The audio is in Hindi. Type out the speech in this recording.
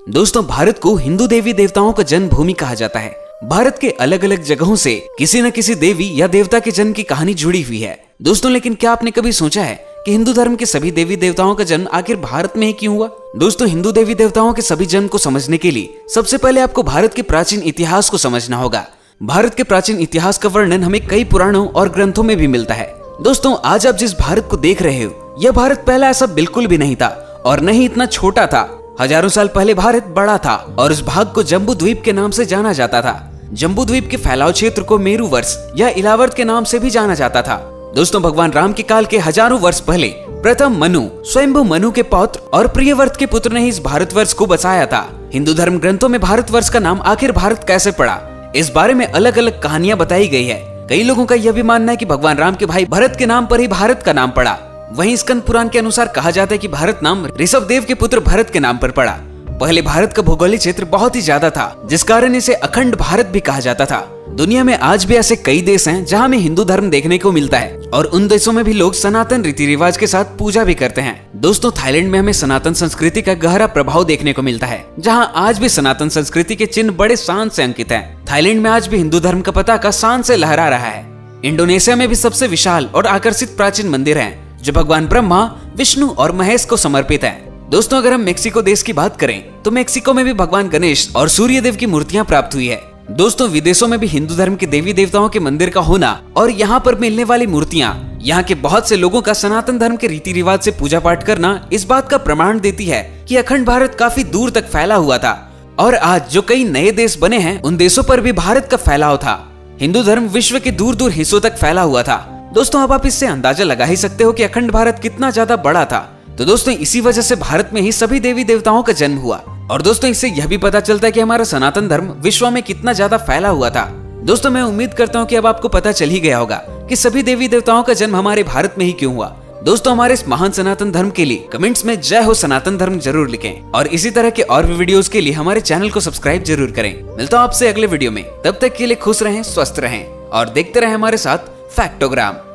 दोस्तों, भारत को हिंदू देवी देवताओं का जन्मभूमि कहा जाता है। भारत के अलग अलग जगहों से किसी न किसी देवी या देवता के जन्म की कहानी जुड़ी हुई है। दोस्तों, लेकिन क्या आपने कभी सोचा है कि हिंदू धर्म के सभी देवी देवताओं का जन्म आखिर भारत में ही क्यों हुआ? दोस्तों, हिंदू देवी देवताओं के सभी जन्म को समझने के लिए सबसे पहले आपको भारत के प्राचीन इतिहास को समझना होगा। भारत के प्राचीन इतिहास का वर्णन हमें कई पुराणों और ग्रंथों में भी मिलता है। दोस्तों, आज आप जिस भारत को देख रहे हो, यह भारत पहला ऐसा बिल्कुल भी नहीं था और न ही इतना छोटा था। हजारों साल पहले भारत बड़ा था और उस भाग को जम्बू द्वीप के नाम से जाना जाता था। जम्बू द्वीप के फैलाव क्षेत्र को मेरू वर्ष या इलावर्त के नाम से भी जाना जाता था। दोस्तों, भगवान राम के काल के हजारों वर्ष पहले प्रथम मनु, स्वयंभू मनु के पौत्र और प्रियव्रत के पुत्र ने ही इस भारतवर्ष को बसाया था। हिंदू धर्म ग्रंथों में भारतवर्ष का नाम आखिर भारत कैसे पड़ा, इस बारे में अलग अलग कहानियां बताई गई है। कई लोगों का यह भी मानना है कि भगवान राम के भाई भरत के नाम पर ही भारत का नाम पड़ा। वहीं स्कंद पुराण के अनुसार कहा जाता है कि भारत नाम ऋषभ देव के पुत्र भरत के नाम पर पड़ा। पहले भारत का भौगोलिक क्षेत्र बहुत ही ज्यादा था, जिस कारण इसे अखंड भारत भी कहा जाता था। दुनिया में आज भी ऐसे कई देश हैं जहां में हिंदू धर्म देखने को मिलता है और उन देशों में भी लोग सनातन रीति रिवाज के साथ पूजा भी करते हैं। दोस्तों, थाईलैंड में हमें सनातन संस्कृति का गहरा प्रभाव देखने को मिलता है, जहां आज भी सनातन संस्कृति के चिन्ह बड़े शान से अंकित हैं। थाईलैंड में आज भी हिंदू धर्म का पताका शान से लहरा रहा है। इंडोनेशिया में भी सबसे विशाल और आकर्षित प्राचीन मंदिर है जो भगवान ब्रह्मा, विष्णु और महेश को समर्पित है। दोस्तों, अगर हम मेक्सिको देश की बात करें तो मेक्सिको में भी भगवान गणेश और सूर्य देव की मूर्तियां प्राप्त हुई है। दोस्तों, विदेशों में भी हिंदू धर्म के देवी देवताओं के मंदिर का होना और यहाँ पर मिलने वाली मूर्तियां यहाँ के बहुत से लोगों का सनातन धर्म के रीति रिवाज से पूजा पाठ करना इस बात का प्रमाण देती है कि अखंड भारत काफी दूर तक फैला हुआ था और आज जो कई नए देश बने हैं उन देशों पर भी भारत का फैलाव था। हिंदू धर्म विश्व के दूर दूर हिस्सों तक फैला हुआ था। दोस्तों, अब आप इससे अंदाजा लगा ही सकते हो कि अखंड भारत कितना ज्यादा बड़ा था। तो दोस्तों, इसी वजह से भारत में ही सभी देवी देवताओं का जन्म हुआ और दोस्तों, इससे यह भी पता चलता है कि हमारा सनातन धर्म विश्व में कितना ज्यादा फैला हुआ था। दोस्तों, मैं उम्मीद करता हूँ कि अब आपको पता चल ही गया होगा कि सभी देवी देवताओं का जन्म हमारे भारत में ही क्यों हुआ। दोस्तों, हमारे इस महान सनातन धर्म के लिए कमेंट्स में जय हो सनातन धर्म जरूर लिखें और इसी तरह के और भी वीडियोस के लिए हमारे चैनल को सब्सक्राइब जरूर करें। मिलता हूँ आपसे अगले वीडियो में, तब तक के लिए खुश रहें, स्वस्थ रहें और देखते रहें हमारे साथ फैक्टोग्राम।